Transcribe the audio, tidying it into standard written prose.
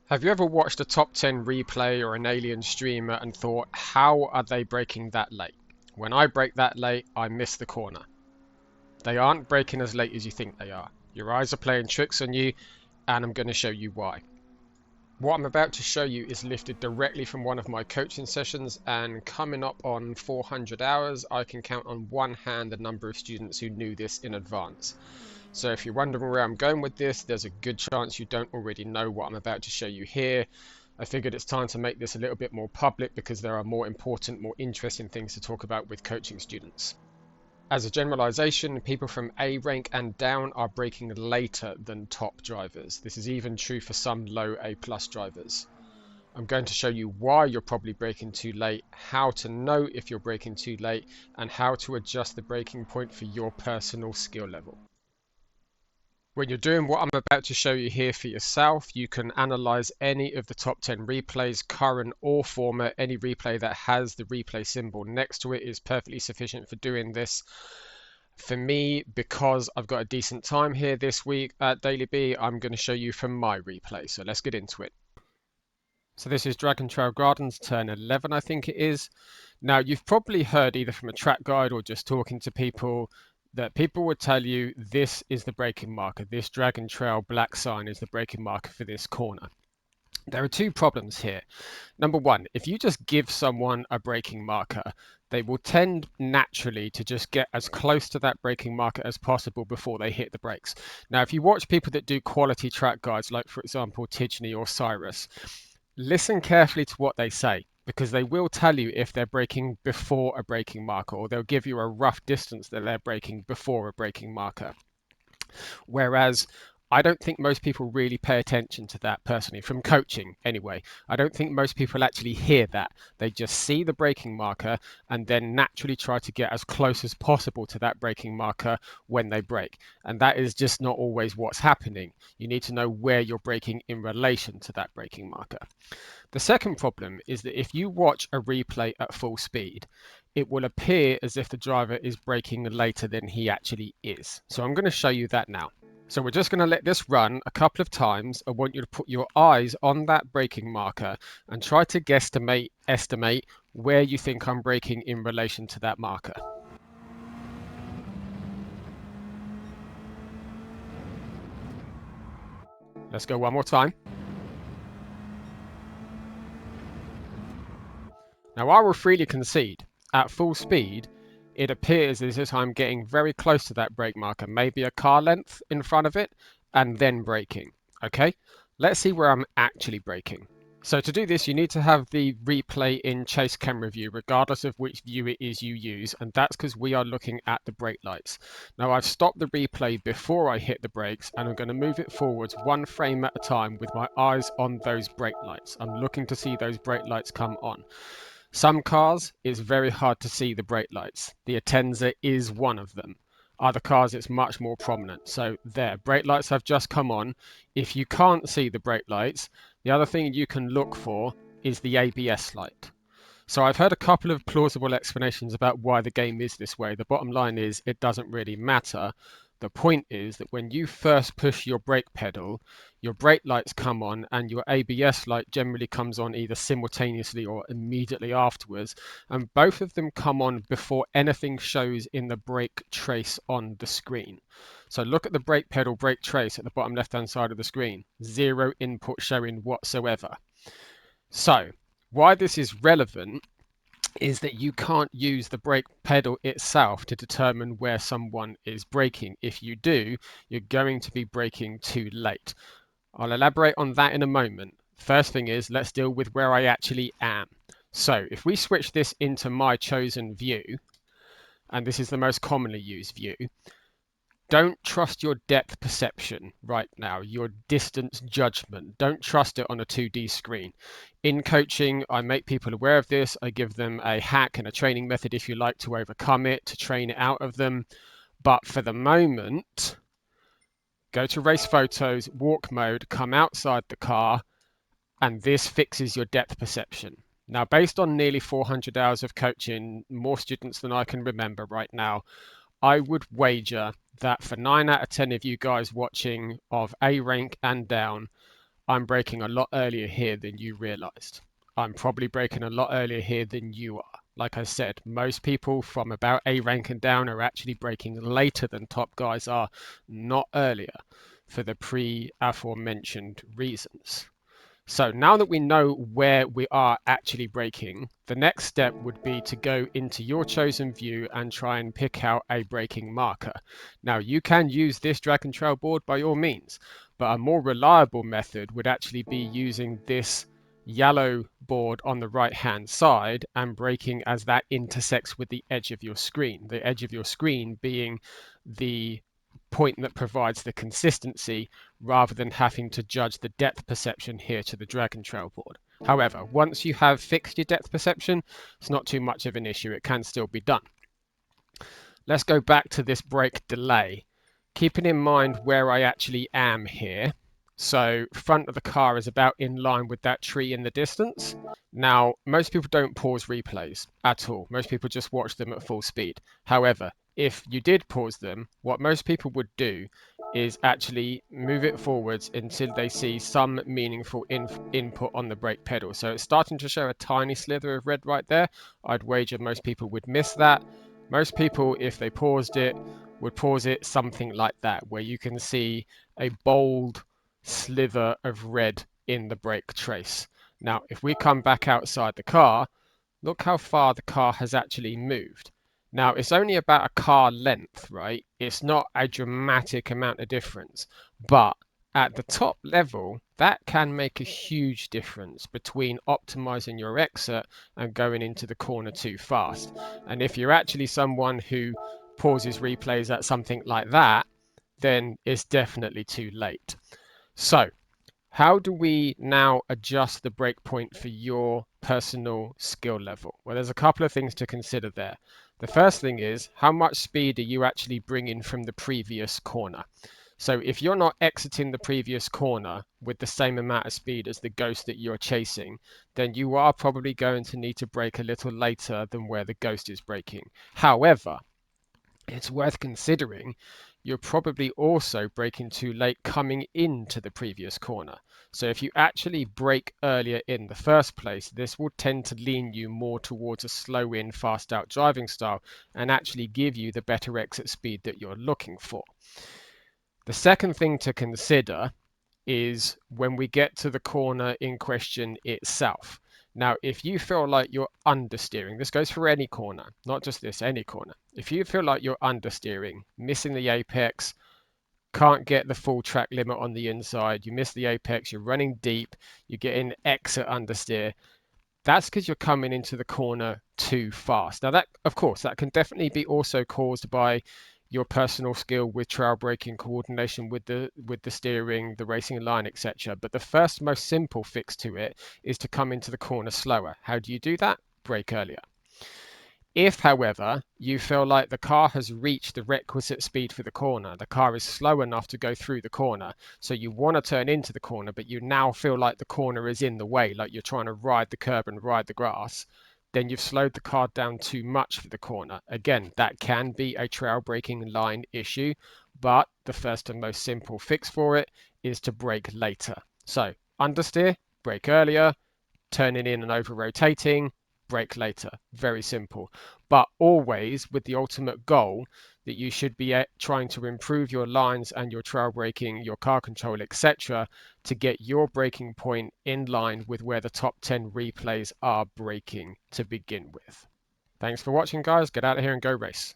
Have you ever watched a top 10 replay or an alien streamer and thought, how are they braking that late? When I brake that late, I missed the corner. They aren't braking as late as you think they are. Your eyes are playing tricks on you, and I'm going to show you why. What I'm about to show you is lifted directly from one of my coaching sessions, and coming up on 400 hours, I can count on one hand the number of students who knew this in advance. So if you're wondering where I'm going with this, there's a good chance you don't already know what I'm about to show you here. I figured it's time to make this a little bit more public because there are more important, more interesting things to talk about with coaching students. As a generalization, people from A rank and down are braking later than top drivers. This is even true for some low A plus drivers. I'm going to show you why you're probably braking too late, how to know if you're braking too late, and how to adjust the braking point for your personal skill level. When you're doing what I'm about to show you here for yourself, you can analyze any of the top 10 replays, current or former. Any replay that has the replay symbol next to it is perfectly sufficient for doing this. For me, because I've got a decent time here this week at Daily B, I'm going to show you from my replay. So let's get into it. So this is Dragon Trail Gardens, turn 11, I think it is. Now, you've probably heard either from a track guide or just talking to people that people would tell you this is the braking marker. This Dragon Trail black sign is the braking marker for this corner. There are two problems here. Number one, if you just give someone a braking marker, they will tend naturally to just get as close to that braking marker as possible before they hit the brakes. Now, if you watch people that do quality track guides, like for example, Tidgney or Cyrus, listen carefully to what they say, because they will tell you if they're braking before a braking marker, or they'll give you a rough distance that they're braking before a braking marker. Whereas I don't think most people really pay attention to that personally, from coaching anyway. I don't think most people actually hear that. They just see the braking marker and then naturally try to get as close as possible to that braking marker when they brake. And that is just not always what's happening. You need to know where you're braking in relation to that braking marker. The second problem is that if you watch a replay at full speed, it will appear as if the driver is braking later than he actually is. So I'm going to show you that now. So we're just going to let this run a couple of times. I want you to put your eyes on that braking marker and try to estimate where you think I'm braking in relation to that marker. Let's go one more time. Now I will freely concede, at full speed, it appears as if I'm getting very close to that brake marker, maybe a car length in front of it, and then braking. Okay, let's see where I'm actually braking. So to do this, you need to have the replay in chase camera view, regardless of which view it is you use, and that's because we are looking at the brake lights. Now I've stopped the replay before I hit the brakes, and I'm going to move it forwards one frame at a time with my eyes on those brake lights. I'm looking to see those brake lights come on. Some cars, it's very hard to see the brake lights. The Atenza is one of them. Other cars, it's much more prominent. So there, brake lights have just come on. If you can't see the brake lights, the other thing you can look for is the ABS light. So I've heard a couple of plausible explanations about why the game is this way. The bottom line is it doesn't really matter. The point is that when you first push your brake pedal, your brake lights come on and your ABS light generally comes on either simultaneously or immediately afterwards. And both of them come on before anything shows in the brake trace on the screen. So look at the brake pedal brake trace at the bottom left-hand side of the screen. Zero input showing whatsoever. So why this is relevant is that you can't use the brake pedal itself to determine where someone is braking. If you do, you're going to be braking too late. I'll elaborate on that in a moment. First thing is, let's deal with where I actually am. So if we switch this into my chosen view, and this is the most commonly used view, don't trust your depth perception right now, your distance judgment. Don't trust it on a 2D screen. In coaching, I make people aware of this. I give them a hack and a training method, if you like, to overcome it, to train it out of them. But for the moment, go to race photos, walk mode, come outside the car, and this fixes your depth perception. Now, based on nearly 400 hours of coaching, more students than I can remember right now, I would wager that for 9 out of 10 of you guys watching of A rank and down, I'm braking a lot earlier here than you realized. I'm probably braking a lot earlier here than you are. Like I said, most people from about A rank and down are actually braking later than top guys are, not earlier, for the pre-aforementioned reasons. So now that we know where we are actually braking, the next step would be to go into your chosen view and try and pick out a braking marker. Now you can use this drag and trail board by all means, but a more reliable method would actually be using this yellow board on the right hand side and braking as that intersects with the edge of your screen. The edge of your screen being the point that provides the consistency rather than having to judge the depth perception here to the drag and trail board. However, once you have fixed your depth perception, it's not too much of an issue. It can still be done. Let's go back to this brake delay. Keeping in mind where I actually am here. So front of the car is about in line with that tree in the distance. Now, most people don't pause replays at all. Most people just watch them at full speed. However, if you did pause them, what most people would do is actually move it forwards until they see some meaningful input on the brake pedal. So it's starting to show a tiny slither of red right there. I'd wager most people would miss that. Most people, if they paused it, would pause it something like that, where you can see a bold slither of red in the brake trace. Now, if we come back outside the car, look how far the car has actually moved. Now, it's only about a car length, right? It's not a dramatic amount of difference, but at the top level, that can make a huge difference between optimizing your exit and going into the corner too fast. And if you're actually someone who pauses replays at something like that, then it's definitely too late. So, how do we now adjust the breakpoint for your personal skill level? Well, there's a couple of things to consider there. The first thing is, how much speed are you actually bringing from the previous corner? So if you're not exiting the previous corner with the same amount of speed as the ghost that you're chasing, then you are probably going to need to brake a little later than where the ghost is braking. However, it's worth considering you're probably also braking too late coming into the previous corner. So if you actually brake earlier in the first place, this will tend to lean you more towards a slow in, fast out driving style and actually give you the better exit speed that you're looking for. The second thing to consider is when we get to the corner in question itself. Now, if you feel like you're understeering, this goes for any corner, not just this, any corner. If you feel like you're understeering, missing the apex, can't get the full track limit on the inside, you miss the apex, you're running deep, you're getting exit understeer, that's because you're coming into the corner too fast. Now that, of course, that can definitely be also caused by your personal skill with trail braking, coordination with the steering, the racing line, etc. But the first most simple fix to it is to come into the corner slower. How do you do that? Brake earlier. If, however, you feel like the car has reached the requisite speed for the corner, the car is slow enough to go through the corner, so you want to turn into the corner, but you now feel like the corner is in the way, like you're trying to ride the curb and ride the grass, then you've slowed the car down too much for the corner. Again, that can be a trail braking line issue, but the first and most simple fix for it is to brake later. So understeer, brake earlier, turning in and over rotating, brake later. Very simple. But always with the ultimate goal that you should be trying to improve your lines and your trail braking, your car control, etc., to get your braking point in line with where the top 10 replays are braking to begin with. Thanks for watching, guys. Get out of here and go race.